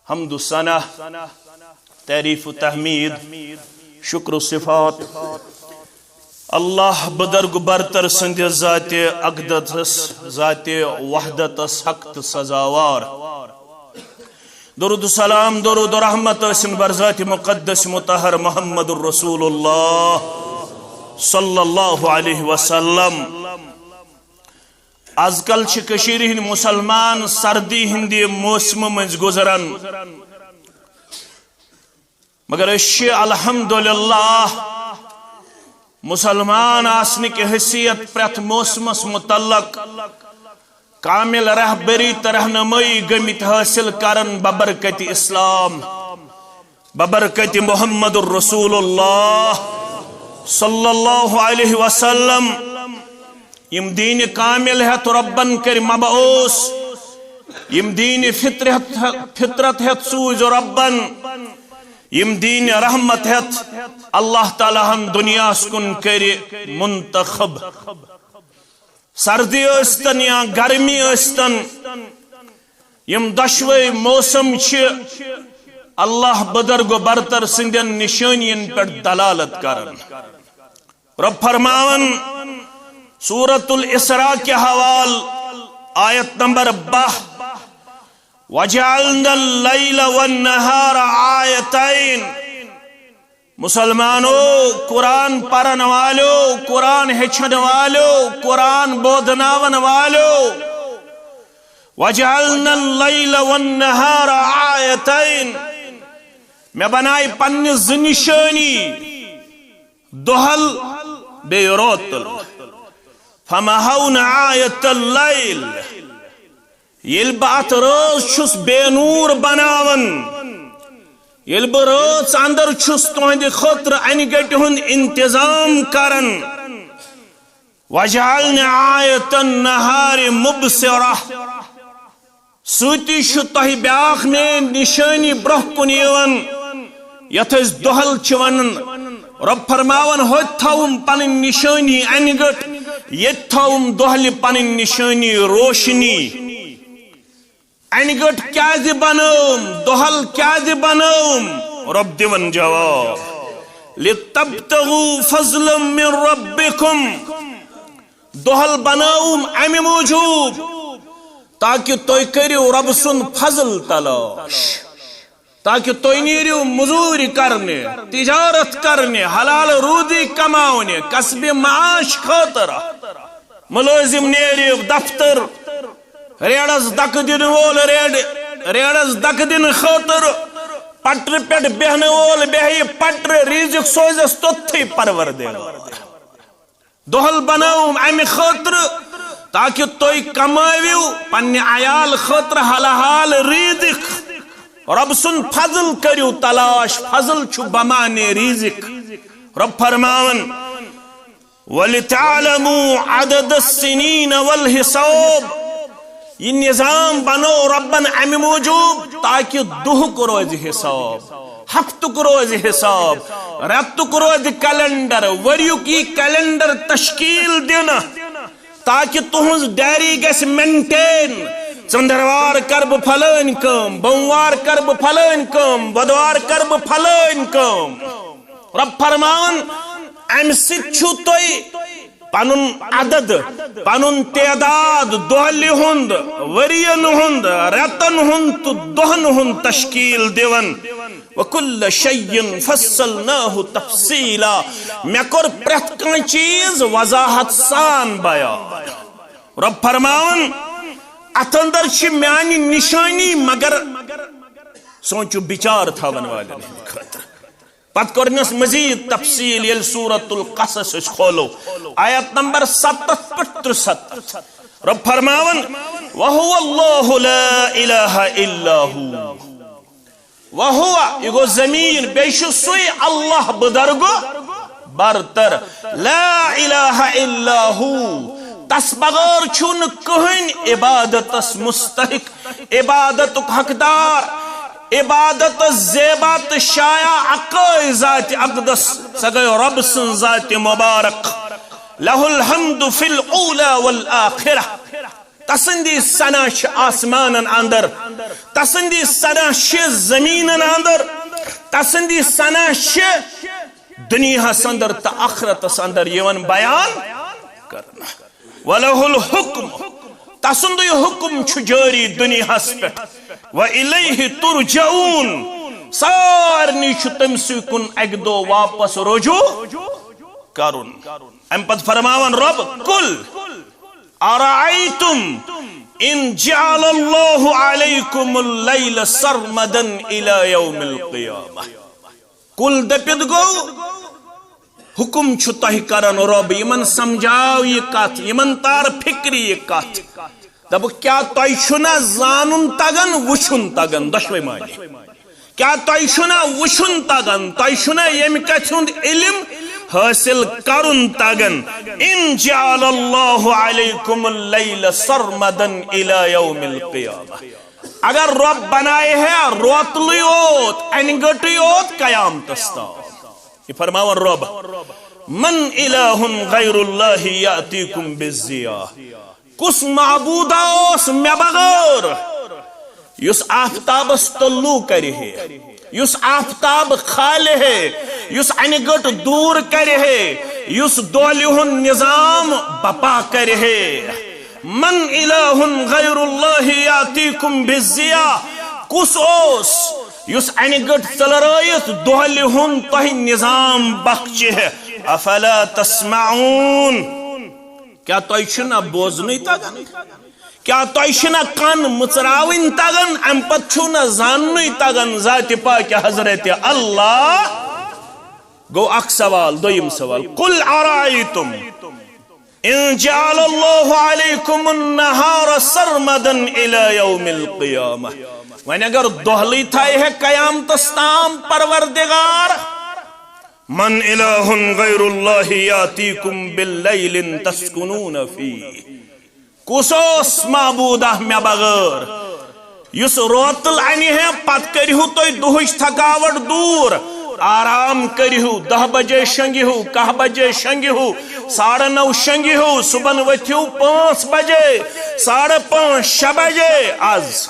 حمد و ثنا تعریف و تحمید شکر و صفات اللہ بدرگ برتر سند ذات اقدس ذات وحدت حق سزاوار درود سلام درود رحمت اسم بر ذات مقدس مطہر محمد الرسول اللہ صلی اللہ علیہ وسلم آز کل کشیر ہند مسلمان سردی ہندی موسم مز گزران مگر اسی الحمدللہ مسلمان آسنے کی حیثیت پرت موسمس متعلق کامل رہبری رہنمائی گمت حاصل کرن ببرکت اسلام ببرکت محمد الرسول اللہ صلی اللہ علیہ وسلم یم دین کامل ہے ربن کر مبعوث یم دین فطرت ہے سوز ربن یم دین رحمت ہے اللہ تعالی ہم دنیا سکن کر منتخب سردی استن یا گرمی استن یم دشوی موسم چھ اللہ بدرگ و برتر سندین نشانین پر دلالت کرن رب فرماون سورة الاسراء کے حوال آیت نمبر 12 وَجَعَلْنَا اللَّيْلَ وَالنَّهَارَ آیتین مسلمانوں قرآن پڑھن والو قرآن ہچن والو قرآن بودناون والو وَجَعَلْنَا اللَّيْلَ وَالنَّهَارَ آیتین میں بنائی پنی زنشانی دہل بے روتل فمحونا آیت اللیل یل بات روز چھس بے نور بناون یل بروز اندر چھس تہند خطر انگٹ ہند انتظام کرن وجعلنا آیت النہار مبصرہ سوتی شتہ بیاخ میں نشانی برہ کنیون یتھس دہل چونن رب فرماون ہوت تھاوم پن نشانی انگٹ یہ تھاوم دہل پن نشانی روشنی انگٹ کیا دی بنوم دہل کیا دی بنوم رب دیون جواب لِتَبْتَغُوا فَضْلًا مِّن رَبِّكُمْ دہل بنوم امی موجود تاکہ توی کریو رب سن فضل تلاش تاکہ توی نیریو مزوری کرنے تجارت کرنے حلال رودی کماؤنے کسب معاش خاطر ملازم نیریو دفتر ریڑز دک دن وول ریڑز دک دن خاطر پٹر پیٹ بہن وول بہی پٹر ریزک سوزس توتھی پرور دے دہل بناؤم امی خاطر تاکہ توی کمائیو پنی عیال خاطر حلال ریزک رب سن فضل کریو تلاش فضل چھو بمانے ریزک رب فرماون وَلِتَعْلَمُوا عَدَدَ السِّنِينَ وَالْحِسَابِ یہ نظام بنو ربن امی موجود تاکہ دہ کو روز حساب ہفتہ کو روز حساب رت کو روز کیلنڈر وریو کی کیلنڈر تشکیل دینا تاکہ تہنز ڈیری گیس مینٹین چندروار کرب پھلین کم بوموار کرب پھلین کم بدوار کرب پھلین کم رب فرمان ام سچو توی پنن عدد پنن تعداد دہلی ہند ورین ہند رتن ہند دہن ہند تشکیل دیون وکل شیئن فصلناہ تفصیلا میں کر پرت کن چیز وضاحت سان بیان رب فرماون اتندر چھ میانی نشانی مگر سوچو بچار تھاون والے خاطر پت کرنس مزید تفصیل یل سورة القصص اس کھولو آیت نمبر 67 رب فرماون وَهُوَ اللَّهُ لَا إِلَهَ إِلَّا هُوَ وَهُوَ یہ زمین بیشو سوئی اللہ بدرگو برتر لا الہ الا ہو تس بغیر چھن کہن عبادت مستحق عبادت حقدار عبادت زیبات شایع عقائی ذات اقدس سگئی رب سن ذات مبارک لہ الحمد فی الاولا والآخرہ تسندی سنا آسمانن اندر تسندی سنا زمینن اندر تسندی سنا دنیا اندر تا آخرت اندر یون بیان کرنا وَلَهُ الْحُكْمُ تسند حکم جاری دنیا پہ وَإِلَيْهِ تُرْجَعُونَ سارنی تمسی کن اک دو واپس رجوع کرن ام پت فرماون رب کل ارائیتم ان جعل اللہ علیکم اللیل سرمدا الى یوم القیامہ کل دپت گو حکم تہ کرن رب یمن سمجھاو یہ کت یمن تار فکری یہ کت دب کیا تہ چھنا زانن تگن وچھن تگن دشوے معنی کیا تہ چھنا وچھن تگن تہ چھنا یم کتھ ہند علم حاصل کرن تگن ان جعل اللہ علیکم اللیل سرمدا الى یوم القیامہ اگر رب بنائے ہے روتلی اوت انگٹی اوت قیامت تستاو یہ فرماون رب من الہ غیر اللہ یاتیکم بالضیاء کس معبود اوس مے بغیر یس آفتابس طلوع کرے ہے یس آفتاب کھالے ہے یس انگٹ دور کرے ہے یس دولہن نظام بپا کرے ہے من الہ غیر اللہ یاتیکم بالضیاء کس اوس یس انگٹ ژلرٲیِتھ دۄہلہِ ہُنٛد تۄہہِ نظام بخچہِ ہے افلا تسمعون کیا تۄہہِ چھُنا بوزنٕے تگان کیا تۄہہِ چھُنا کن مٕژراوٕنۍ تگان امہِ پتہٕ چھُو نہ زاننٕے تگان ذاتِ پاکہِ حضرت اللہ گوٚو اکھ سوال دوٚیِم سوال قل ارائیتم ان جعل اللہ علیکم النہار سرمدا الى یوم القیامہ وَنہِ اگر دۄہلٕے تھایہِ ہے قیامتس تام پروردگار من الہ غیر اللہ یاتیکم باللیل تسکنون فیہ کس اوس معبودہ مے بغیر یس روتل انہِ ہے پت کریہو تُہۍ دُہٕچ تھکاوٹ دور آرام کریہو 10 بجے شنگیہو 1 بجے شنگیہو 9:30 شنگیہو صبح ؤتھِو 5 بجے 5:30 6 بجے آز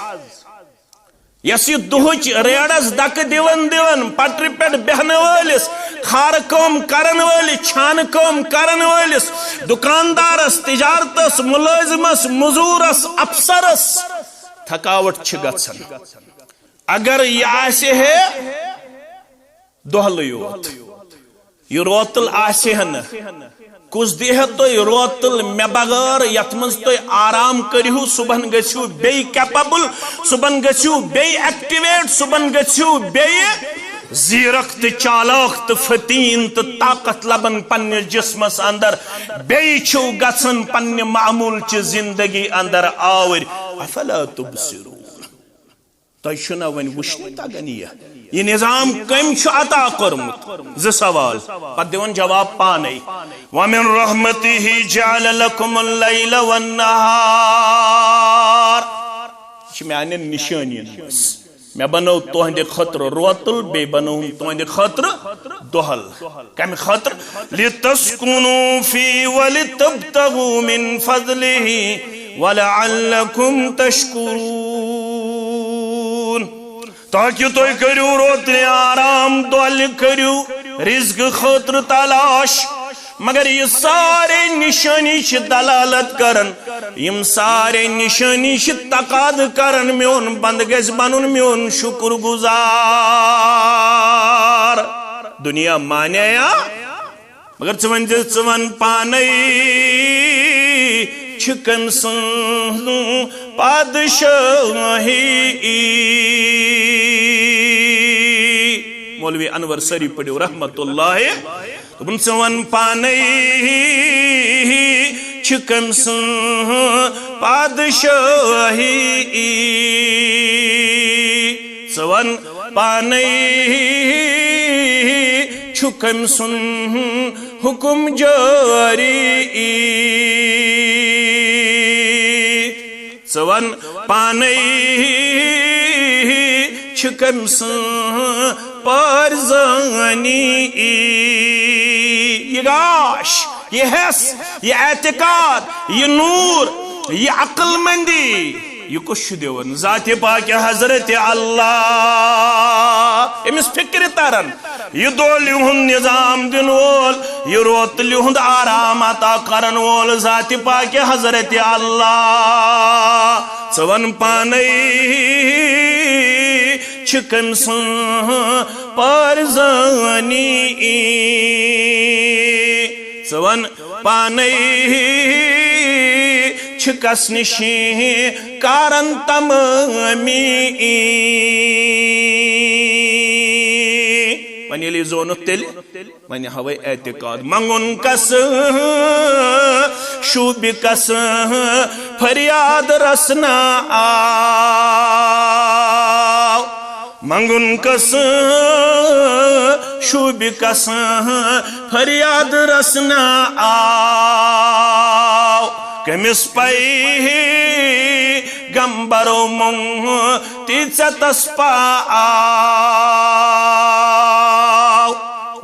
یس یہ دہچ ریڑس دک دون پٹری پہ بہن ولس کھار کم کرن ولس چھان کم کرن ولس دکاندارس تجارتس ملازمس مزورس افسرس تھکاوٹ گژھان اگر یہ آسے ہے دہلی یوت یہ روتل آسے ہے کس دی ہے تو روتل مے بغیر یت مز تو آرام کریہو صبح گژھو بی کیپبل صبح گژھو بی ایکٹیویٹ صبح گژھو بی زیرک تو چالاک تو فتین تو طاقت لبن پنہ جسمس اندر بی چھو گژھن پنہ معمول چ زندگی اندر آور افلا تبصرون تہ چھنا ون وچھن تگان یہ نظام کم عطا کرمت ز سوال پتہ دون جواب پانے ومن رحمته جعل لكم الليل والنهار یہ میانہ نشانی میں بنو تہند خطر روتل بے بنو تہند خطر دہل کم خطر لتسكنوا فيه ولتبتغوا من فضله ولعلكم تشكرون تاکہ تو کرو روتلے آرام دول کرو رزق خطر تلاش مگر یہ سارے نشانی چھ دلالت کرن یم سارے نشانی چھ تقاد کرن میون بند گز بنن میون شکر گزار دنیا مانے یا مگر چون پانے چھکن سن پادشاہی مولوی انور سری پڑھو رحمت اللہ تم چون پانے چھکن سن پادشاہی چون پانے چھکن سن حکم جاری چون پانے چھکن سن پرزانی یہ گاش یہ حس یہ اعتقاد یہ نور یہ عقل مندی یہ کس دون ذات پاک حضرت اللہ امس فکر ترن یہ دول ہند نظام دن وول یہ روتل ہند آرام عطا کرن وول ذات پاک حضرت اللہ ثون پانے چھکم سن پرزانی ثون پانے چھکس نشی کارن تمامی ونی یلی زونت تیلی ونی ہوئی اعتقاد منگن کس شوب کس فریاد رسنا آو منگن کس شوب کس فریاد رسنا آو کمس پائی گمبرو منگ تیچتس پا آو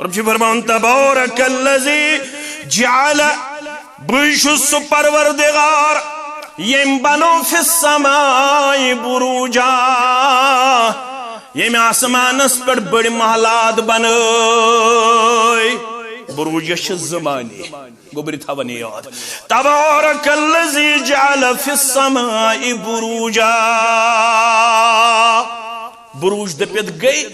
رب جی فرمان تبارک اللذی جعل بشس پروردگار یم بنو فی السمائی بروجا یم آسمانس پر بڑی محلات بنائی بروجش زمانی گوبری تھاونی یاد تبارک اللذی جعل فی السمائی بروجا بروج دپت گئی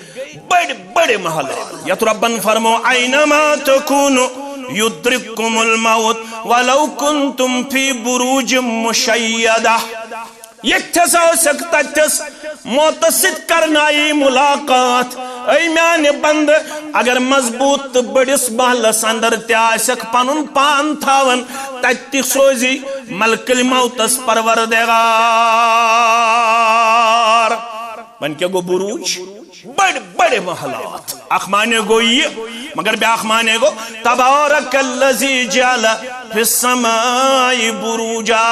بڑے محلے یت ربن فرمو اینما تکونو یدرککم الموت ولو کنتم فی بروج مشیدہ یکتس ہو سکتا تس موتسد کرنائی ملاقات اے میانے بند اگر مضبوط بڑس محلس اندر تیاسک پنن پان تھاون تتی سوزی ملک الموتس پروردگار من کیا گو بروج بڑے محلات اخمانے گو یہ مگر بے اخمانے گو تبارک اللذی جعل فی السمائی بروجا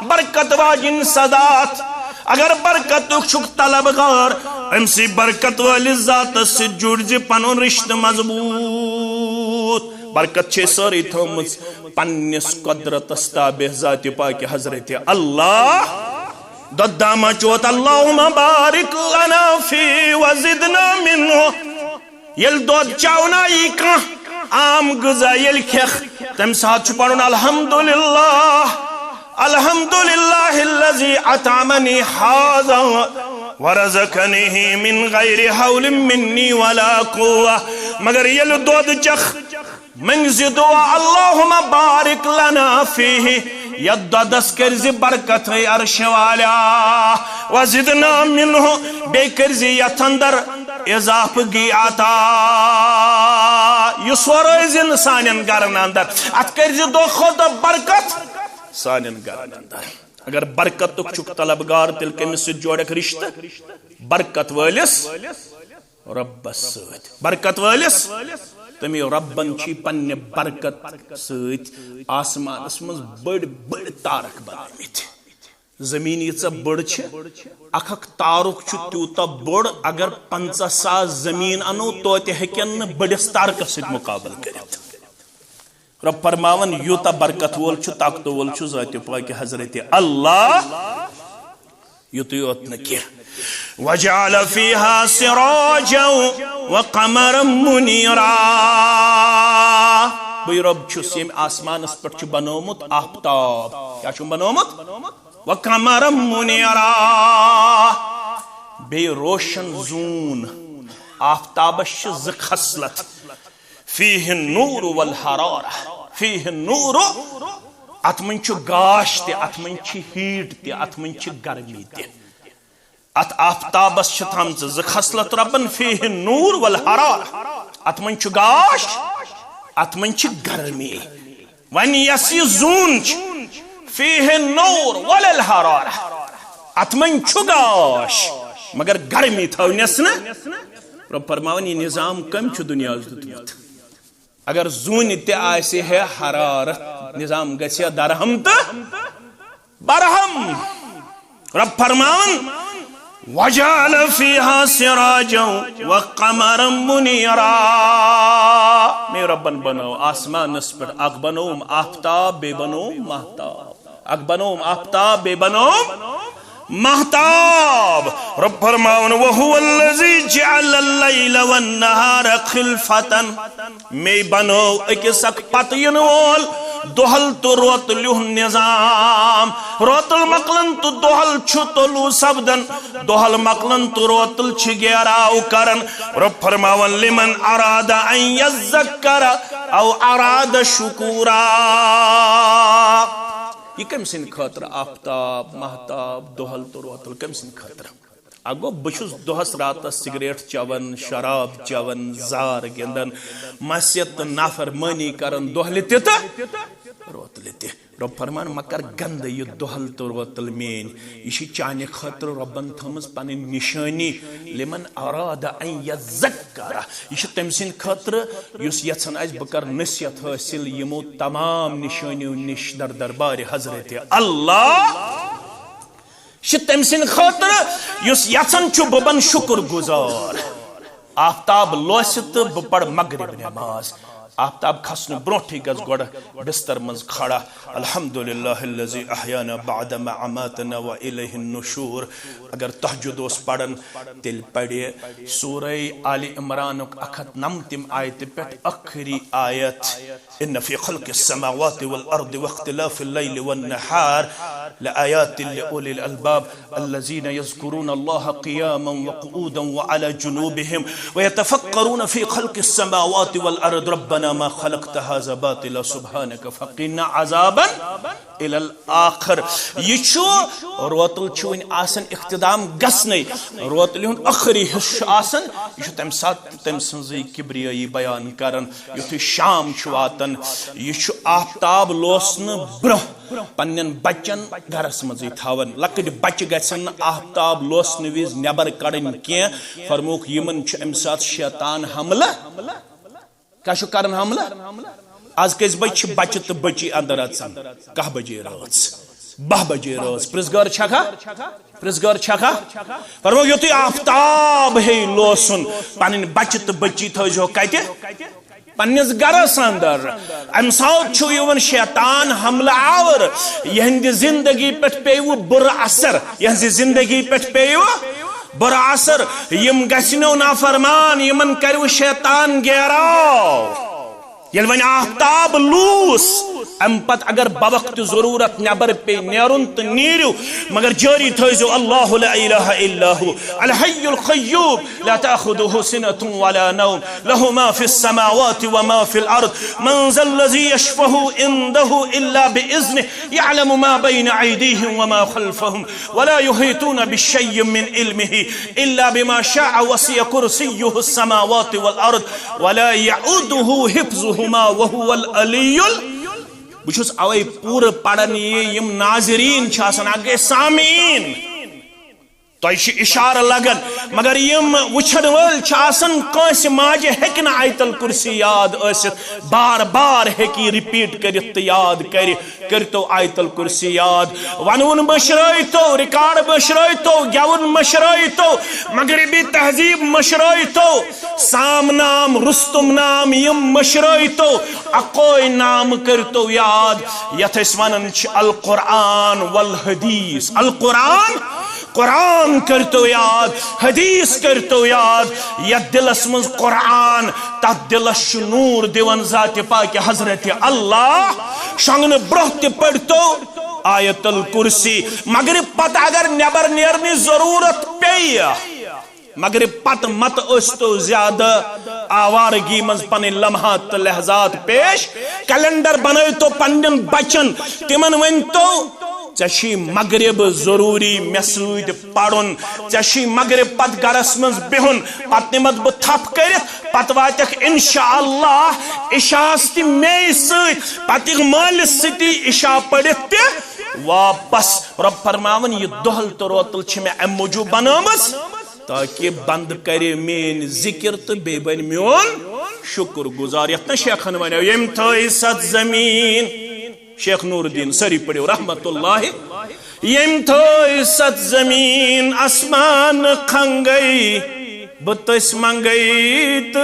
برکت واجن صدات اگر برکت چھک طلبگار امسی برکت والی ذات سے جڑ جی پنن رشت مضبوط برکت چھے ساری تھومس پنیس قدرت استابہ ذات پاک حضرت اللہ دداما چوت اللہم بارک لنا فی وزدنا منو یل دود چاونا ای کان عام غذا یل کھیخ تم ساتھ چھپارون الحمدللہ الحمدللہ اللذی اطعمنی حاضا ورزقنی من غیر حول منی ولا قوة مگر یل دود چخ من زدوا اللہم بارک لنا فیہ ید دس کرزی برکت عرش والا وزدنا منہ بے کرزی یتندر اضاف گی عطا یہ سورائزن سانین گرن اندر ات کرزی دو خود برکت سانین گرن اندر اگر برکت تک چک طلبگار تل کمس سے جوڑک رشتہ برکت والس رب سید برکت والس تمی ربن چی پنہ برکت سید آسمان اسمز بڑ تارک بنامت زمین یہ بڑ اخ تارک تیوتا بڑ اگر 50,000 زمین انو تو ہیکن بڑس تارکس ست مقابل کرت رب فرماون یوتا برکت وول طاقت وول ذات پاک حضرت اللہ یوت یوت نکیہ وجعل فيها سراجا وقمرا منيرا بھئی رب چھس یم آسمان اس پر چھ بنومت آفتاب کیا چھو بنومت وقمرا منيرا بے روشن زون آفتابش ز خصلت فیہ النور والحرارہ فیہ النور اتمن چھ گاش تے اتمن چھ ہیٹ تے اتمن چھ گرمی تے ات آفتابس چھ تھامت ز خصلت ربن فیہ النور والحرارہ اتمن چھ گاش اتمن چھ گرمی ون یسی زون چھ فیہ النور والحرارہ اتمن چھ گاش مگر گرمی تھونس نا رب فرماون یہ نظام کم چھ دنیا دتمت اگر زون تے آئے ہے حرارت نظام گسیا درہم تا برہم رب فرماون وجعل فيها سراجا وقمرا منيرا میں ربن بنو آسمان نسبت اک بنوم آفتاب بے بنوم مہتاب اک بنوم آفتاب بے بنوم مہتاب رب فرماون وهو الذي جعل الليل والنهار خلفة میں بنو اکس اک پتین وول دہل تو روتلیو نظام روتل مقلن تو دہل چھو تلو سبدن دہل مقلن تو روتل چھ گیراو کرن رب فرماون لمن اراد ان یذکر او اراد شکورا یہ کم سن خاطر آفتاب مہتاب دہل تو روتل کم سن خاطر اگو بچوس دہس راتس سگریٹ چون شراب چون زار گندن مسیت نافر مانی کرن دہل تیتا روتل تی رب فرمان مکر گند یہ دہل تو روتل مین یہ چانہ خاطر ربن تھمز پن نشانی لمن اراد ان یذکر یہ تم سن خاطر یس یژھان آسہِ بہ کر نصیحت حاصل یمو تمام نشانیو نش در دربار حضرت اللہ تم سن خاطر یس یژھان چھ بہ بن شکر گزار آفتاب لوس تو بہ پڑ مغرب نماز آفتاب کھسن برونٹھی گز گوڑ بستر منز کھڑا الحمدللہ الذی احیانا بعدما اماتنا والیہ النشور اگر تہجد اس پڑھن تیل پڑھے سورہ آل عمران اکھت نمتم آیت پیٹ اخری آیت ان فی خلق السماوات والارض واختلاف اللیل والنہار لآیات لأولی الالباب الذین یذکرون اللہ قیاما وقعودا وعلى جنوبهم ویتفکرون فی خلق السماوات والارض ربنا ما خلقت هذا باطلا سبحانك فقنا عذابا الى الاخر یہ روتل چون آسن اختدام گسنے روتل ہن اخری حص آسن یہ تم سات تم سنزی کبریائی بیان کرن یہ شام واتن یہ آفتاب لوسن برہ پنن بچن گھرس مزی تھاون لکٹ بچ گژھن آفتاب لوسن وز نبر کڑن کی فرموک یمن چھ ام سات شیطان حملہ کیا کرن حملہ آج کس بچ بچ تو بچی اندر اچھن 10 بجے رات 12 بجے رات پرزگار چھکا فرمو یوتی آفتاب ہے لوسن پنن بچ تو بچی تھو کتے پنس گرس اندر ام سات چھو یون شیطان حملہ آور یہندی زندگی پٹ پیو برا اثر یہندی زندگی پٹ پیو برا اثر یم گسنو نافرمان یمن کرو شیطان گیراو یل ون آفتاب لوس ام پت اگر بوقت ضرورت نبر پہ نیرن تو نیرو مگر جاری تھوزو اللہ لا الہ الا ہو الحی القیوم لا تأخذه سنة ولا نوم له ما في السماوات وما في الارض من ذا الذي يشفه عنده الا باذنه يعلم ما بين ايديهم وما خلفهم ولا يحيطون بشيء من علمه الا بما شاء وسع كرسيه السماوات والارض ولا يعوده حفظهما وهو العلي بچوس اوے پور پڑھن یم ناظرین چھاسن اگے سامعین تو اشارہ لگن مگر یم وچھن ول چھاسن کانس ماجہ ہیکن آیت الکرسی یاد است بار بار ہیکی ریپیٹ کرت یاد کرتو آیت الکرسی یاد ونون مشرائیتو ریکارڈ مشرائیتو گیون مشرائیتو مغربی تہذیب مشرائیتو سام نام رستم نام یم مشرائیتو اقوی نام کرتو یاد یت اسوانن القرآن والحدیث قرآن کرتو یاد حدیث کرتو یاد یا دلس من قرآن تا دلش نور دیون ذات پاک حضرت اللہ شنگن برہت پڑھتو آیت الکرسی مگر پت اگر نبر نیرنی ضرورت پی مگر پت مت استو زیادہ آوارگی من پن لمحات لحظات پیش کیلنڈر بنائی تو پنن بچن تمن ون تو چشی مغرب ضروری مسود پڑھن چشی مغرب پت گرس من بہن پت نمت بہ تھپ کرت پت واتک انشاءاللہ عشاءس تہ مے ست پت مالس ستی عشاء پڑھت تہ واپس رب فرماون یہ دہل تو روتل چھ میں ام موجود بنامس تاکہ بند کرے مین ذکر تو بے بن میون شکر گزار یتنا شیخن ونیو یم تھائی ست زمین شیخ نور الدین سری پڑھو رحمت اللہ یم تھوئی ست زمین اسمان کھنگئی بتس منگئی تو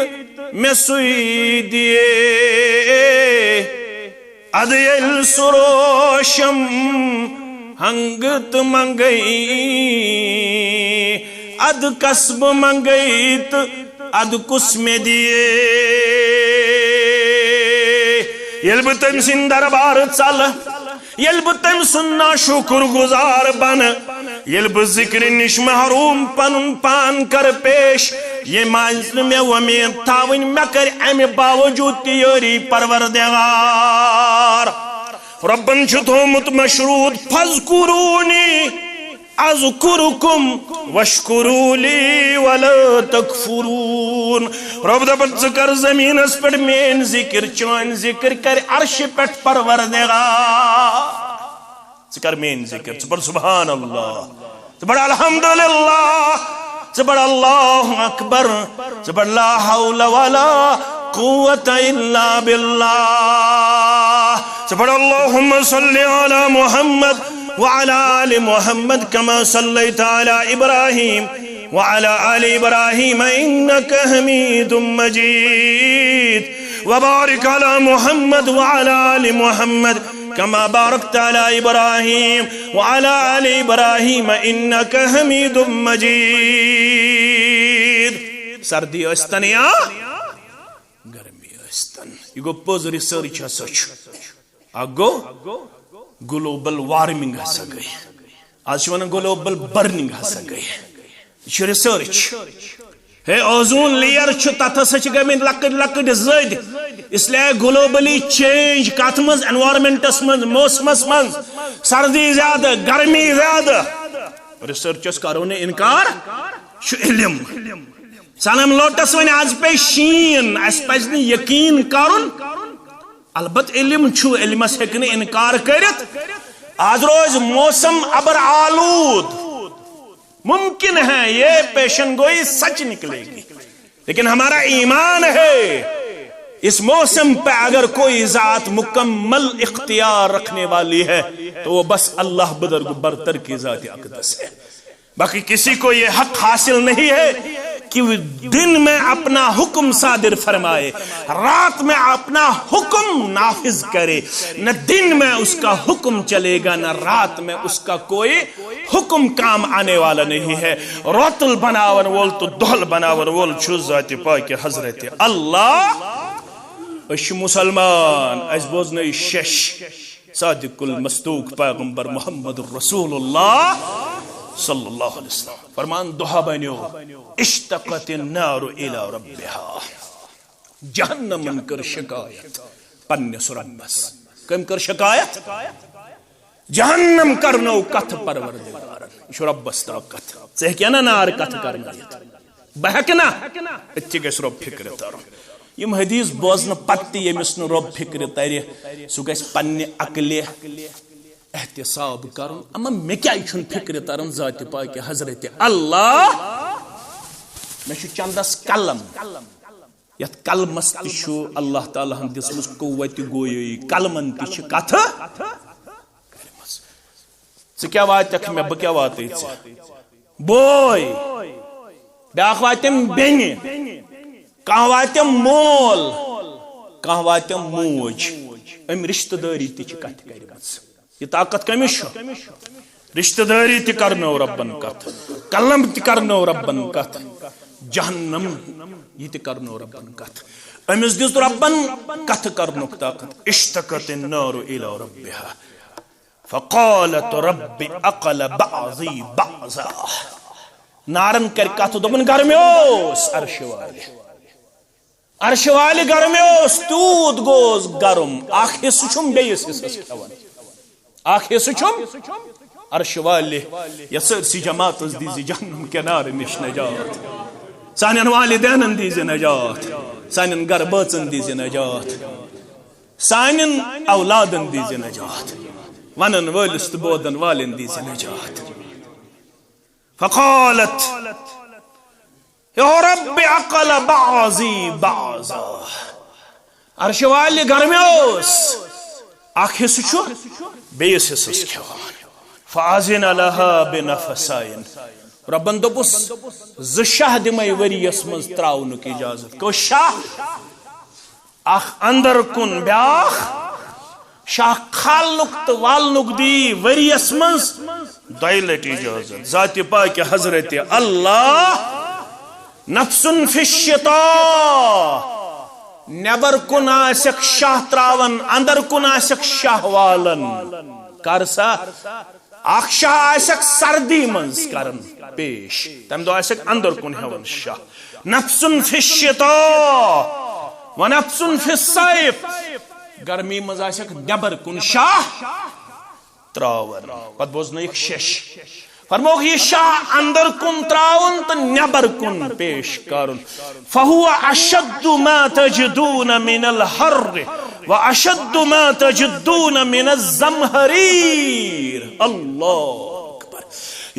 میں سوئی دیے اد یل سروشم ہنگت منگئی اد کسب منگئی تو اد کس میں دیے یل بتم سن دربار چل یل بتم سننا شکر گزار بن یل ب ذکر نش محروم پن پان کر پیش یہ مانزل میں ومین تاون میں کر امی باوجود تیوری پروردگار ربن چھتومت مشروط فذکرونی اذکرکم واشکروا لی ولا تکفرون رب دپن ذکر زمین اس پر مین ذکر چون ذکر کر عرش پٹ پروردگار ذکر مین ذکر سبر سبحان اللہ سبر الحمدللہ سبر اللہ اکبر سبر لا حول ولا قوة الا باللہ سبر اللہم صلی علی محمد وعلى آل محمد كما صليت على إبراهيم وعلى آل إبراهيم إنك حميد مجيد وبارك على محمد وعلى آل محمد كما باركت على إبراهيم وعلى آل إبراهيم إنك حميد مجيد سردی استن یا گرمی استن یہ گو پوز ریسرچ سچ اگو گلوبل وارمنگ ہسا گئی آج ون گلوبل برننگ ہسا گئی یہ ریسرچ ہے اوزون لیئر تتھ ہسا گئی لکٹ لکٹ زد اس لیے گلوبلی چینج کت مز انوائرمنٹس مز موسمس مز سردی زیادہ گرمی زیادہ ریسرچس کرو نے انکار علم سنم لوٹس ون آج پہ شین اس پز یقین کرن البت علم چھو علمس ہیکنے انکار کرت آج روز موسم ابر آلود ممکن ہے یہ پیشن گوئی سچ نکلے گی لیکن ہمارا ایمان ہے اس موسم پہ اگر کوئی ذات مکمل اختیار رکھنے والی ہے تو وہ بس اللہ بدرگ برتر کی ذات اقدس ہے باقی کسی کو یہ حق حاصل نہیں ہے کہ دن میں اپنا حکم صادر فرمائے رات میں اپنا حکم نافذ کرے نہ دن میں اس کا حکم چلے گا نہ رات میں اس کا کوئی حکم کام آنے والا نہیں ہے روتل بناون وول تو دہل بناون وول چھو ذات پاک حضرت اللہ اش مسلمان اس بوزنی شش صادق المصدوق پیغمبر محمد رسول اللہ صلی اللہ علیہ وسلم فرمان دعا بنیو اشتقت النار الى ربها جہنم کر شکایت پنس ربس کم کر شکایت جہنم کرنو کتھ پروردگارن یہ ربس تا کتھ ژے کیا نا نار کتھ کرنائیت بہکنا اتھی گیس رب فکر تر یم حدیث بوزن پتی یمس نو رب فکر تر سو گیس پنہ عقل احتساب کرن اما میں کیا چھن فکر ترن ذات پاک حضرت اللہ میں چھو چندس کلم یت کلمس تشو اللہ تعالیٰ ہم دسمس قوت گوئی کلمن تش کتھ ژٕ کیا واتک میں بہ کیا واتے بوئے بیاکھ واتم بینہ کانٛہہ واتم مول کانٛہہ واتم موج ام رشتہ داری تچ کتھ کرمژ یہ طاقت کمش رشتہ داری تہ کرنو ربن کتھ کلم تہ کرنو ربن کتھ جہنم یہ تہ کرنو ربن کتھ امس دس ربن کتھ کرنک طاقت اشتقت النار الى ربها فقالت رب اقل بعضی بعضا نارن کر کتھ دپن گرمیوس عرش والے عرش والے گرمیوس تیوت گوس گرم اخ حصہ چھم بیس حصس کھوان اخ حصہ چھم عرش والے یا سرسی جماعت دیزی جہنم کے نار نش نجات سانن والدینن دیزی نجات سانن گر بچن دیزی نجات سانن اولادن دیزی نجات ونن ولس تو بودن والن دیزی نجات فقالت یا رب عقل بعضی بعضا عرش والے گرمیوس اخ حصہ چھو بیس حصس کھوان فأذن لها بنفسين ربن دوپس ز شاہ دمے وریس مز تراونک اجازت کو شاہ اخ اندر کن بیاخ شاہ کھالنک تو والنک دی وریس مز دائلت اجازت ذات پاک حضرت اللہ نفس فی الشتاء نبر کن آسک شاہ تراون اندر کن آسک شاہ والن کرسا اخ شاہ آسک سردی منز کرن پیش تم دو آسک اندر کن ہون شاہ نفس فی الشتاء و نفس فی الصیف گرمی منز آسک نبر کن شاہ تراون پت بوزن ایک شش فرموک یہ شاہ اندر کن تراون تو نبر کن پیش کرن فہو اشد ما تجدون من الحر و اشد ما تجدون من الزمہریر اللہ اکبر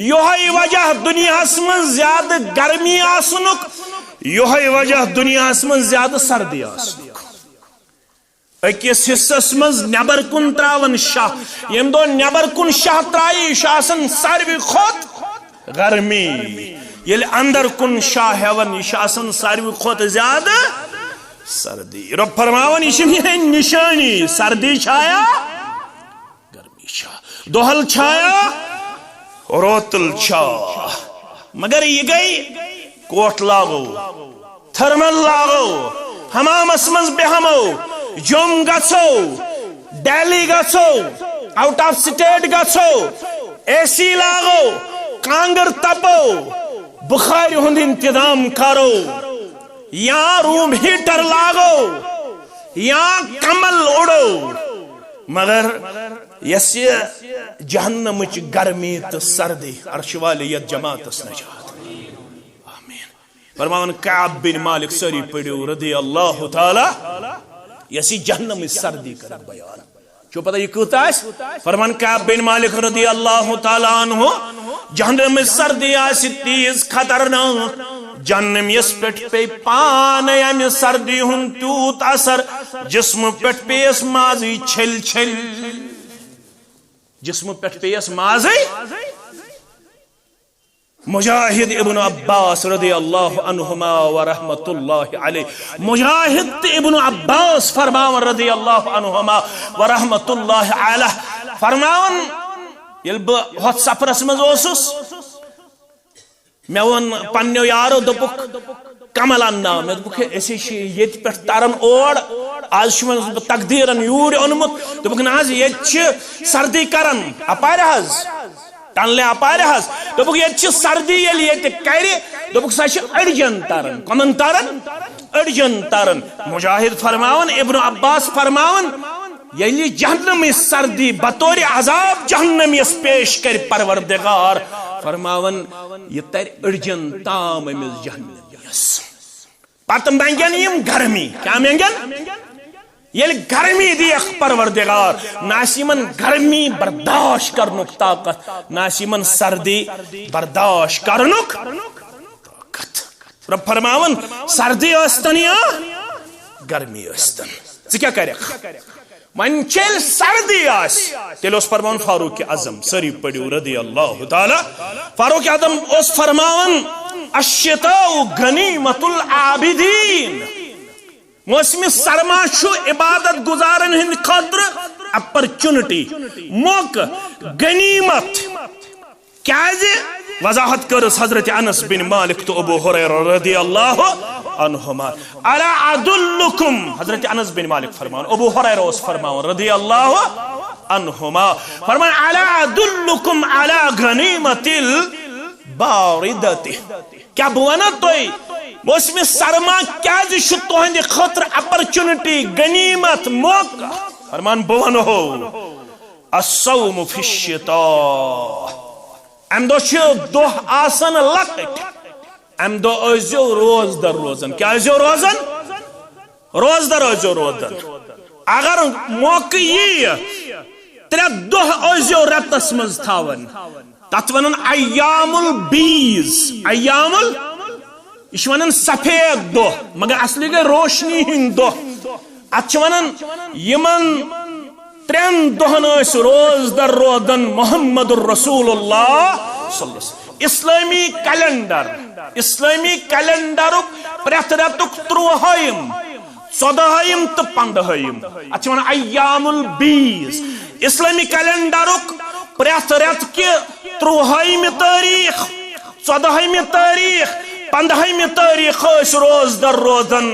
یوہی وجہ دنیا اسمن زیادہ گرمی آسنک یوہی وجہ دنیا اسمن زیادہ سردی آسنک اکیس حصص مز نبر کن تراون شاہ یم دو نبر کن شاہ ترائی شاہسن ساروی خود گرمی یل اندر کن شاہ ہون شاہسن ساروی خود زیادہ سردی رب فرماون یہ نشانی سردی چھایا گرمی چھا دوہل چھایا روتل چھا مگر یہ گئی کوٹ لاغو تھرمل لاغو ہمام اسمنز بہمو جم گھو دہلی گھو آؤٹ آف سٹیٹ گھو اے سی لاگو کانگر تپو بخار ہند انتظام کرو یا روم ہیٹر لاگو یا کمل اڑو مگر یس جہنم گرمی تو سردی عرش والیت جماعت نجات آمین فرمان کعب بن مالک سری پڑھو رضی اللہ تعالی یسی جہنم سردی کر بیان جو پتہ یہ کہتا ہے فرمان کعب بن مالک رضی اللہ تعالیٰ عنہ جہنم سردی آسی تیز خطرناک جہنم یس پٹ پہ پانے یم سردی ہن توت اثر جسم پٹ پہ اس ماضی چھل چھل جسم پٹ پہ اس ماضی مجاہد ابن عباس رضی اللہ عنہما ورحمت اللہ علیہ مجاہد ابن عباس فرماون رضی اللہ عنہما ورحمت اللہ علیہ فرماون یل بہت سفرس مز اوسس میں ون پنیو یارو دپک کمل اننا میں دپک اسی یت پہ ترن اور آج تقدیرن یور اونمت دپک ناز یہ سردی کرن اپار حض تنلے اپار حض دپک یہ سردی یل یہ کر دپک سا اڑجن ترن کمن ترن اڑجن ترن مجاہد فرماون ابن عباس فرماون یلی جہنم سردی بطور عذاب جہنم اس پیش کر پروردگار فرماون یہ تر اڑجن تام امز جہنم یس پتم بنگن یم گرمی کیا منگن یل گرمی دیکھ پروردگار ناسیمن گرمی برداشت کرنک طاقت ناسیمن سردی برداشت کرنک طاقت رب فرماون سردی استن یا گرمی استن ژٕ کیا کرکھ من چل سردی آس تیل اس فرمان فاروق اعظم سری پڑھو رضی اللہ تعالی فاروق اعظم اس فرمان الشتاء غنیمت العابدین موسم سرما چھو عبادت گزارن ہند خاطر اپرچونٹی موقع غنیمت کیا وضاحت کرس حضرت انس بن مالک تو ابو ہریرہ رضی اللہ عنہما الا ادلکم حضرت انس بن مالک فرمان ابو ہریرہ اس فرمان رضی اللہ عنہما فرمان الا ادلکم علی غنیمت الباردۃ کیا بوانا توئی موسم سرما کیا جی تہند خاطر اپرچونٹی غنیمت موقع فرمان بوانو الصوم فی الشتاء ام دو دہ آسن لکٹ ام دو ازیو روز در روزن کیا ازیو روزن روز در ازیو روزن اگر موقع یہ ترے دہ ازیو رتس مز تھاون تت ونن ایام البیز ایام یہ ونن سفید دہ مگر اصلی گئی روشنی ہند دہ ات ونن یمن 3 دہن روز در روزن محمد الرسول اللہ صلی اللہ علیہ وسلم. اسلامی کیلنڈر پریت رتک 30 14 تو 15 اچھا ون ایام البیض. اسلامی کیلنڈر پریت رت کی 30 تاریخ 14 تاریخ 15 تاریخ روز در روزن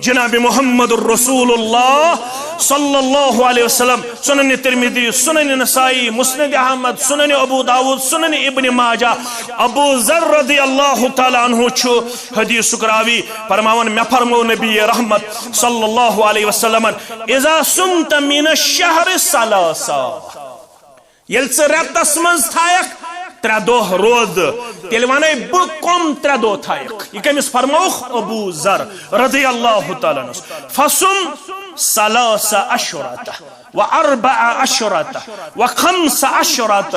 جناب محمد الرسول اللہ صلی اللہ علیہ وسلم. سنن ترمذی، سنن نسائی، مسند احمد، سنن ابو داود، سنن ابن ماجہ. ابو ذر رضی اللہ تعالی عنہ چھو حدیث راوی فرماون میں فرمو نبی رحمت صلی اللہ علیہ وسلم اذا سمت من الشہر ثلاثا یل سے رتس منز تھائک 3 دہ روز تیل وانے بڑ کم 3 دہ تھائک. یہ کمس فرموخ ابو ذر رضی اللہ تعالی عنہ فصم 3 اشہرۃ و 4 اشہرۃ و 5 اشہرۃ.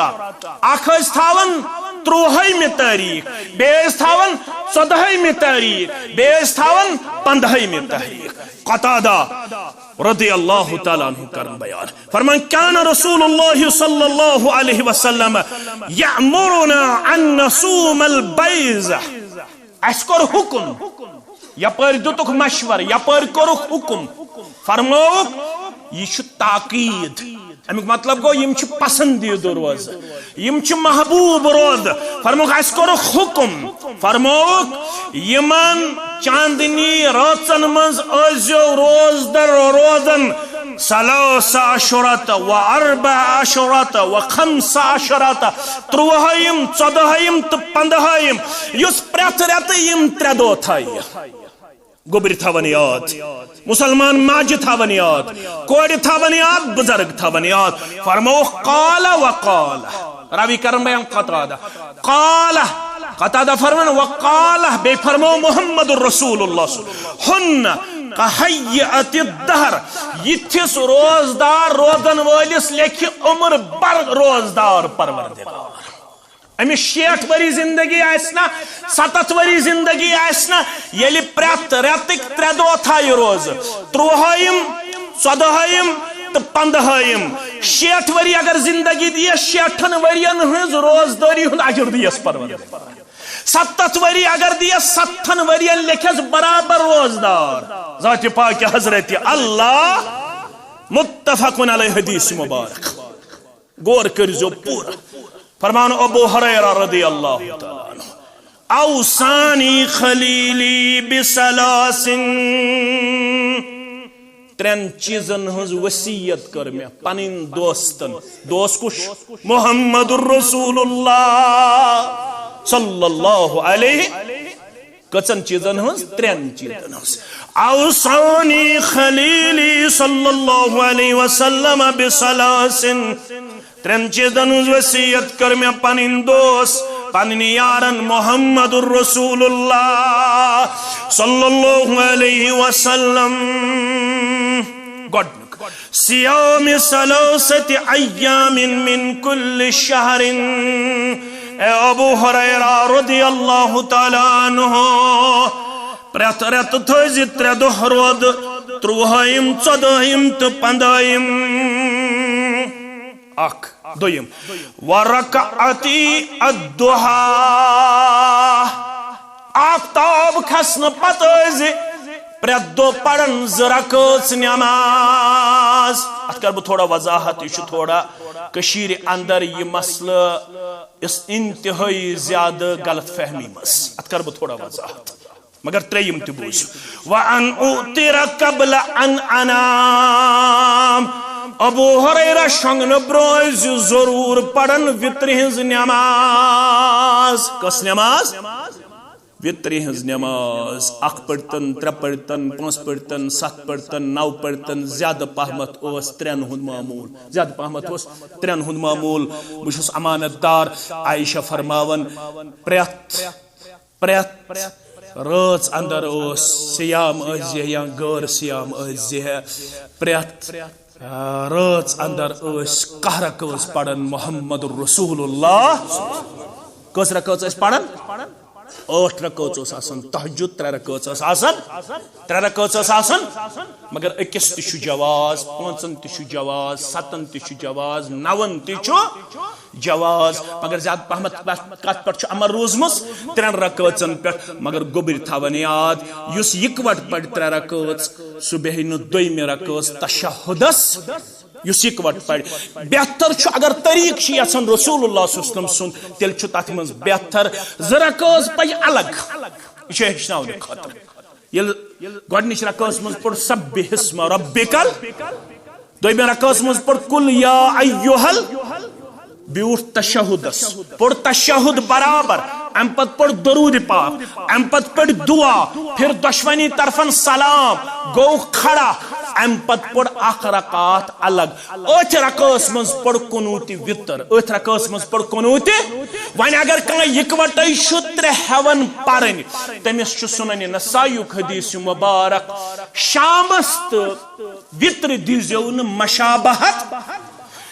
اکھ اس تھاون 30 تاریخ، بیس تھاون 14 تاریخ، بیس تھاون 15 تاریخ. قتادہ رضی اللہ تعالیٰ عنہ کرن بیان فرمان کان رسول اللہ صلی اللہ علیہ وسلم یأمرنا ان نصوم البیض. اس کر حکم یپر دتک مشور یپر کرک حکم فرموک یہ چھ تاکید. امیک مطلب گو یم چھ پسندید روز، یم چھ محبوب روز. فرموک اس کرک حکم فرموک یمن چاندنی راتن منز ازیو روز در روزن 3 اشہرۃ و 4 اشہرۃ و 5 اشہرۃ. 30 14 تو 15 یس پریت رت یم 3 دہ تھائی. گوبر تھاون یاد، مسلمان ماجہ تھاون یاد، کوڑ تھاون یاد، بزرگ تھاون یاد. فرمو قال وقال راوی کرن بیان قتادہ فرمان وقال بے فرمو محمد الرسول اللہ ہن کہیئت الدہر یتھس روزدار روزن والس لیکھ عمر بر روزدار پروردگار. امس 60 وری زندگی آسنا 70 وری زندگی آسنا یلی پریت رتک 3 دہ تھائی روز 30 14 تو 15 60 وری اگر زندگی دیس 60 ورین ہز روزداری ہند اجر دیس پروردگار. 70 وری اگر دیس 70 ورین لکھس برابر روزدار. ذات پاک حضرت اللہ متفق علیہ حدیث مبارک. غور کرزو پورا. فرمان ابو ہریرہ رضی اللہ تعالی عنہ اوصانی خلیلی بثلاث 3 چیزن ہز وصیت کر میں پنن دوستن. دوست کش محمد الرسول اللہ صلی اللہ علیہ کچن چیزن ہز 3 چیزن ہز. اوصانی خلیلی صلی اللہ علیہ وسلم بثلاث 3 چیزن ہز وصیت کر میں پنن دوست پنن یارن محمد الرسول اللہ صلی اللہ علیہ وسلم. گڈنک صیام 3 ایام من کل شہر. اے ابو ہریرہ رضی اللہ تعالی عنہ پریت رت تھوزی 3 دہ روز 30 14 تو 15. اخ دویم ورکعتی الضحی آفتاب کھسن پتہ پریت دو پڑھن 2 رکعت نماز. ات کر بہ تھوڑا وضاحت. یہ تھوڑا کشیر اندر یہ مسئلہ اس انتہائی زیادہ غلط فہمی مس. ات کر بہ تھوڑا وضاحت مگر 3 تہ بوز. وان اوتر قبل ان انام ابو ہریرہ شنگن بروز ضرور پڑھن وطر ہنز نماز. کس نماز؟ وطر ہنز نماز. 1 پڑھتن 3 پڑھتن 5 پڑھتن 7 پڑھتن 9 پڑھتن. زیادہ پہمت اس 3 ہند معمول. زیادہ پہمت اس 3 ہند معمول. بشس امانت دار. عائشہ فرماون پریت رات اندر اس سیام ازیہ یا غیر سیام ازیہ پریت رات اندر اس قہرک اس پڑھن محمد الرسول اللہ. کس رکعت اس پڑھن 8 رکعت اوس آسان تہجد 3 رکعت اوس آسان 3 رکعت اوس آسان مگر اکس تہ چھ جواز 5 تہ چھ جواز 7 تہ چھ جواز 9 تہ چھ جواز مگر زیادہ پہمت کت پہ عمل روزمس 3 رکعتن پہ مگر گوبر تھاون یاد اس اکوٹ پڑ 3 رکعت سہ بیہہ نہ دویمہ رکعت تشہدس اس اکوٹ پڑ بہتر اگر طریق یژھان رسول اللہ صلی اللہ علیہ وسلم سن تیل تر من بہتر 2 رکعت پہ الگ یہ ہچن خاطر یل گۄڈنِچ رکعت من پڑ سبح اسم ربکل دویمہ رکعت من پڑ قل یا ایہل بیوٹ تشہدس پڑ تشہد برابر ام پت پڑ درود پاک ام پت پڑ دعا پھر دشمنی طرفن سلام گو کھڑا ام پت پڑ 1 رکعت الگ 8 رکعت من پڑ قنوت وتر 8 رکعت من پڑ قنوت ون اگر کانٛہہ یکوٹے چھُ 3 ہیوان پرن تمس چھُ سنن نسائی حدیث مبارک شامس تہٕ وتر دیزیو نہٕ مشابہت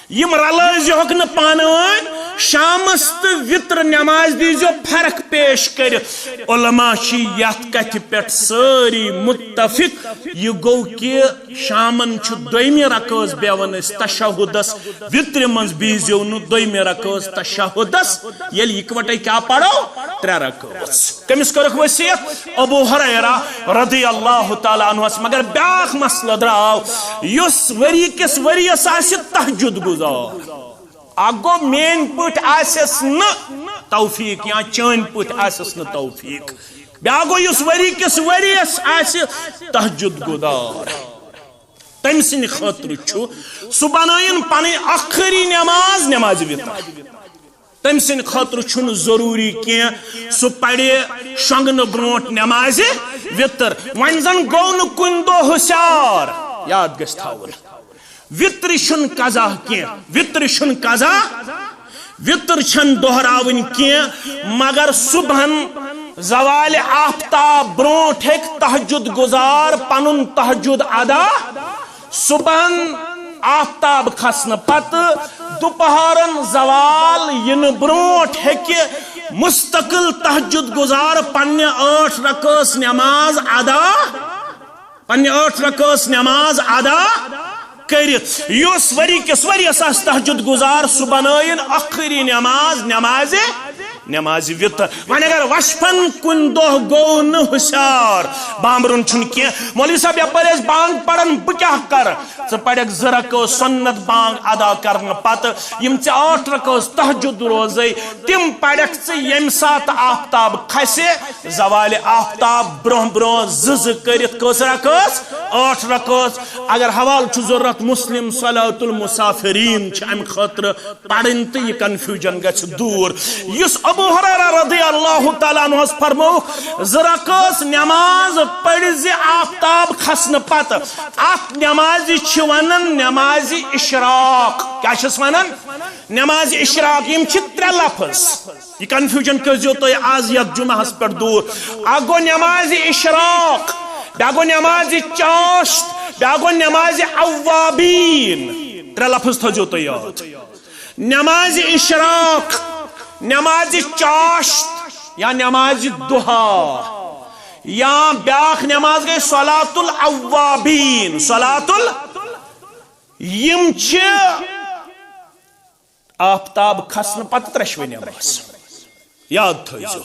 یم رلٲزِہوکھ نہٕ پانہٕ ؤنۍ شامس تہٕ وتر نماز دیزیو فرق پیش کٔرِتھ علماء چھِ یتھ کتھِ پٮ۪ٹھ سٲری متفق یہ گو کہ شامن چھُ دویمہِ رکعت بیہوان أسۍ تشہدس وترِ منٛز بیٖزیو نہٕ دویمہِ رکعت تشہدس ییٚلہِ اکوٹے کیاہ پرو 3 رکعت کٔمِس کٔرٕکھ وصیت ابو ہریرہ رضی اللہ تعالیٰ عنہس مگر بیاکھ مسئلہ دراو یُس ؤری کِس ؤرِیس آسہِ تہجد گزار اگو مین پٹ آسس نہ توفیق یا چین پٹ آسس نہ توفیق بیاگو اس وری کس وریس آس تہجد گزار تم سن خاطر چھو سہ بنائن پنن آخری نماز نماز وتر تم سن خاطر چھن ضروری کی سہ پڑے شونگن برونٹ نماز وتر ون زن گو نہ کن دو ہوشیار یاد گژھِ تھاون وتر چھن قضا کی وتر چھن قضا وتر چھن دہراون کی مگر صبحن زوال آفتاب برونٹ ہیک تہجد گزار پنن تہجد ادا صبحن آفتاب کھسن پت دوپہرن زوال ین برونٹ ہیک مستقل تہجد گزار پنہ 8 رکعت نماز ادا پنہ 8 رکعت نماز ادا کرت یس وری کس وریس آس تہجد گزار سہ بنائن آخری نماز نماز وتر ون اگر وشفن کن دہ گو نہ ہوشیار بامبرن چھن کی مولوی صاحب یپر بانگ پڑن بہ کیا کر ژٕ پڑھکھ 2 رکعت سنت بانگ ادا کرنے پتہ یم ژے 8 رکعت تہجد روزے تم پڑھکھ ژٕ یم سات آفتاب کھسے زوال آفتاب برہ برہ زز کرت کس رکعت 8 رکعت اگر حوال چھ ضرورت مسلم صلاۃ المسافرین چھ ام خاطر پڑھن تہ یہ کنفیوژن گژھِ دور یس ابو ہریرہ رضی اللہ تعالیٰ عنہ فرمو 2 رکعت نماز پڑھ زِ آفتاب کھسن پتہ ات نماز چھ ونن نماز اشراق کیا چھس ونن نماز اشراق یم چھ 3 لفظ یہ کنفیوژن کٔرزیو تُہۍ آز یتھ جمعہس پٮ۪ٹھ دور اکھ گوٚو نماز اشراق بیاکھ گوٚو نماز چاشت بیاکھ گوٚو نماز اوابین 3 لفظ تھٲیزیو تُہۍ یاد نماز اشراق نماز چاشت یا نماز دہا یا بیاکھ نماز گئی صلاۃ الاوابین صلاۃ یم چھ آفتاب کھسن پتہ 3 نماز یاد تھٲیزیو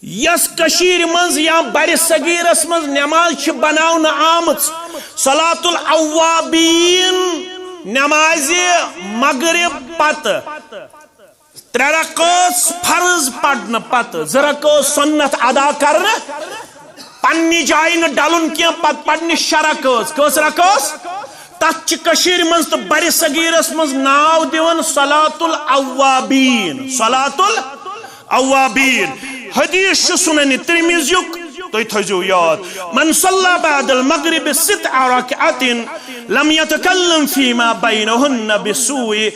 یس کشیر منز یا بر صغیرس منز نماز چھ بناون آمت صلاۃ الاوابین نماز مغرب پتہ 3 رکعت فرض پڑھنے پتہ 2 رکعت سنت ادا کرنے پنہ جائیں نہ ڈلن کی پتہ پڑھنے 6 رکعت کس رکعت تت چھ کشیر منز تو بر صغیرس منز ناو دیون صلاۃ الاوابین صلاۃ الاوابین حدیث چھ سنن ترمذیک تُہۍ تھٲیزیو یاد من صلى بعد المغرب 6 ركعات لم يتكلم فيما بينهن بسوء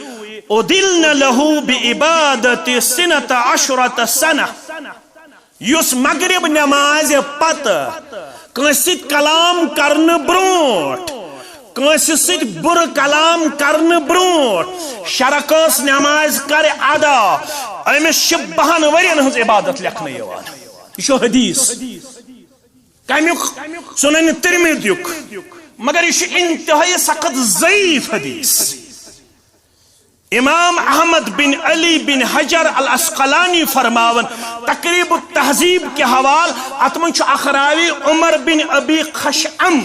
ادلن له بعبادت 12 سنة یس مغرب نماز پتہ کنسی کلام کرن برونٹ کنسی سید بر کلام کرن برونٹ 6 رکعت نماز کر ادا امس چھ 12 ورین ہنز عبادت لکھنہ یوان یہ حدیث کمیک سنن ترمذیک مگر یہ انتہائی سخت ضعیف حدیث امام احمد بن علی بن حجر الاسقلانی فرماون تقریب التہذیب کے حوال اتمن اخراوی عمر بن ابی خشعم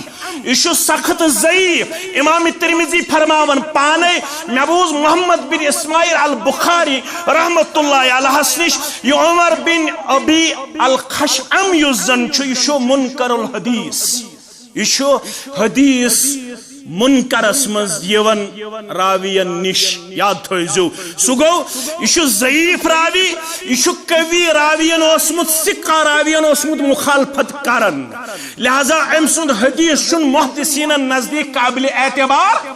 یہ سخت ضعیف امام ترمذی فرماون پانے محبوظ محمد بن اسماعیل البخاری رحمت اللہ علیہ نش یہ عمر بن ابی الخشعم یزن یہ منکر الحدیث یہ حدیث منکرس مز یون راوین نش یاد تھوزو سو گو یہ ضعیف راوی یہ قوی راوین اوسمت سکہ راوین اوسمت مخالفت کرن لہذا ام سند حدیث چھ محدثین نزدیک قابل اعتبار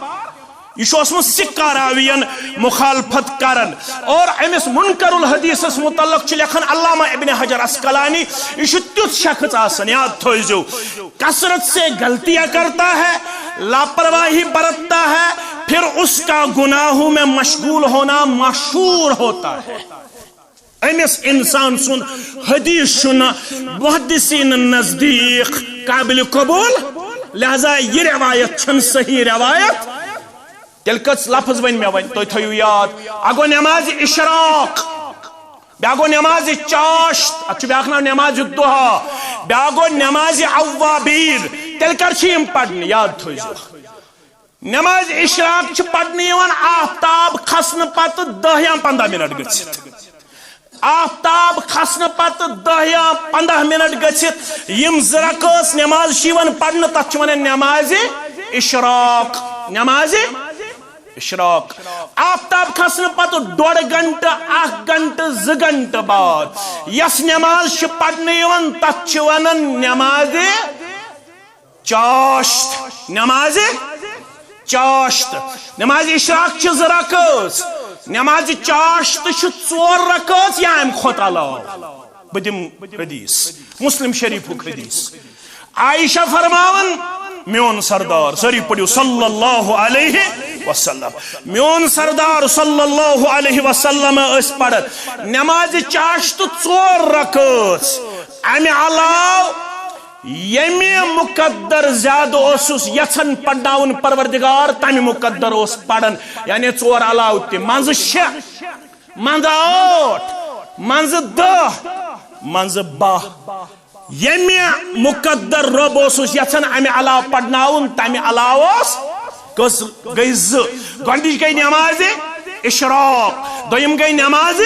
یہ اوسمت سکہ راوین مخالفت کرن اور امس منکر الحدیث متعلق لکھن علامہ ابن حجر اسقلانی یہ تیت شخص آسن یاد تھوزو کثرت سے غلطیاں کرتا ہے لاپرواہی برتتا ہے پھر اس کا گناہوں میں مشغول ہونا مشہور ہوتا ہے امس انسان سن حدیث سن محدثین نزدیک قابل قبول لہذا یہ روایت چھن صحیح روایت تیل کس لفظ ون میں ون تو تھیو یاد اگو نماز اشراق بیاگو نماز چاشت اچھو بیاکنا نماز دہا بیاگو نماز عوابیر تیل کرچیم پڑھنے یاد تھوزو نماز اشراق چھ پڑھنے یوان آفتاب خسن پت 10 یا 15 منٹ گچھت آفتاب خسن پت 10 یا 15 منٹ گچھت یم زرکس نماز شیون پڑھنے تچوانے نماز اشراق نماز اشراق آفتاب کھسن پتہ 1.5 گھنٹہ 1 گھنٹہ 2 گھنٹہ بعد یس نماز پڑھنے یوان تتھ ونان نماز چاشت نماز چاشت نماز اشراق 2 رکعت نماز چاشت 4 رکعت یا ام کھوت علاوہ بدم حدیث مسلم شریف حدیث عائشہ فرماون میون سردار سری پڑھو صلی اللہ علیہ وسلم میون سردار صلی اللہ علیہ وسلم اس پڑھت نماز چاشت 4 رکعت امی علاو یمی مقدر زیادہ اوسس یچن پڑھناون پروردگار تمی مقدر اوس پڑھن یعنی 4 علاو تی منز 6 منز 8 منز 10 منز 12 یمی مقدر رب اوسس یچن امی علاو پڑھناون تمی علاو اوس کس گئی گوندش گئی نماز اشراق دویم گئی نماز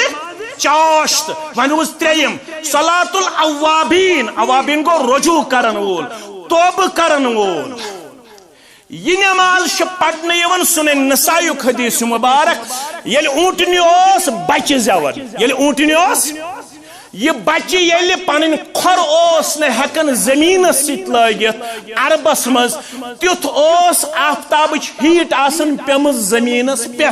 چاشت ونوز تریم صلاة الاوابین اوابین کو رجوع کرن وول توب کرن وول یہ نماز پڑھنے یوان سنن نسائی حدیث مبارک یل اونٹنی اوس بچ زیون یل اونٹنی اوس یہ بچہ یل پن کھر اوس نہ ہکن زمین ست لگت عربس مز تیت اوس آفتابچ ہیٹ آسن پیمز زمینس پہ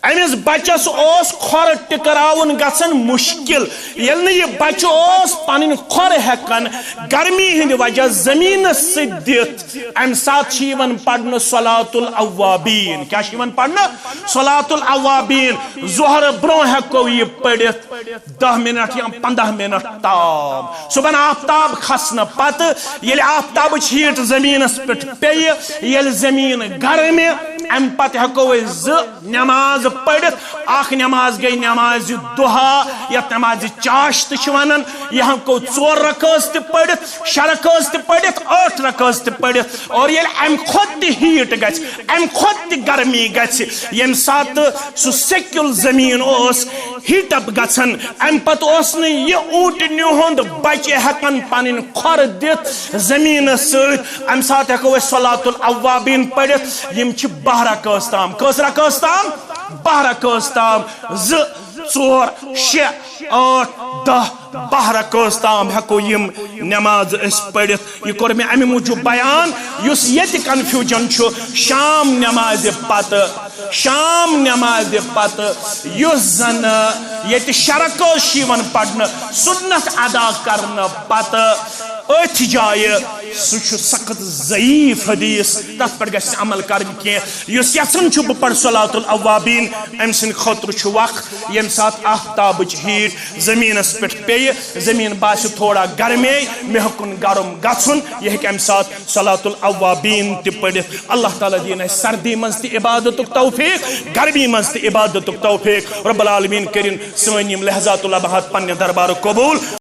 امس بچس اوس کھر ٹکراون گژھن مشکل یل نہ یہ بچہ اوس پن کھر ہکن گرمی ہند وجہ زمینس ست دت ام سات یوان پڑھنے صلاة الاوابین کیا یوان پڑھنے صلاة الاوابین ظہر برو ہیکو یہ پڑھت 10 منٹ یا 15 منٹ تام صبح آفتاب کھسن پتہ یل آفتاب ہیٹ زمینس پہ پی یل زمین گرم ام پتہ ہیکو نماز پڑھت اخ نماز گئی نماز دہا یا نماز چاشت ونان یہاں کو 4 رکعت پڑھت 6 رکعت پڑھت 8 رکعت پڑھت اور یل ام خود ہیٹ گچ ام خود گرمی گچ یم سات سو سیکل زمین اوس ہیٹ اپ گچھن ام پت اوس نہ یہ اونٹنی ہند بچہ ہکن پن کھر دت زمین ست ام سات ہیکو صلاة الاوابین پڑھت یم چھ 12 رکعت تام کس رکعت تام 12 رکعت تام 2 4 6 8 10 12 رکعت تام ہیکو یم نماز اس پڑھت یہ کور میں امی موجود بیان یس یت کنفیوژن چھ شام نماز پتہ شام نماز پتہ یس زن یت شرکو شیون پڑھنے سنت ادا کرنے پتہ ات جائے سہ سخت ضعیف حدیث تر پہ گھس عمل کرن کی اس یژھان بہ پڑھ صلاۃ الاوابین ام سند خاطر وق یم سات آفتاب ہیٹ زمینس پہ پی زمین باس تھوڑا گرمے مے ہکن گرم گھن یہ ہم سات صلاۃ الاوابین تہ پڑھت اللہ تعالیٰ دین سردی مز تہ عبادت توفیق گرمی مز تہ عبادت توفیق رب العالمین کرن سن یم لحظات الابہات پنہ دربار قبول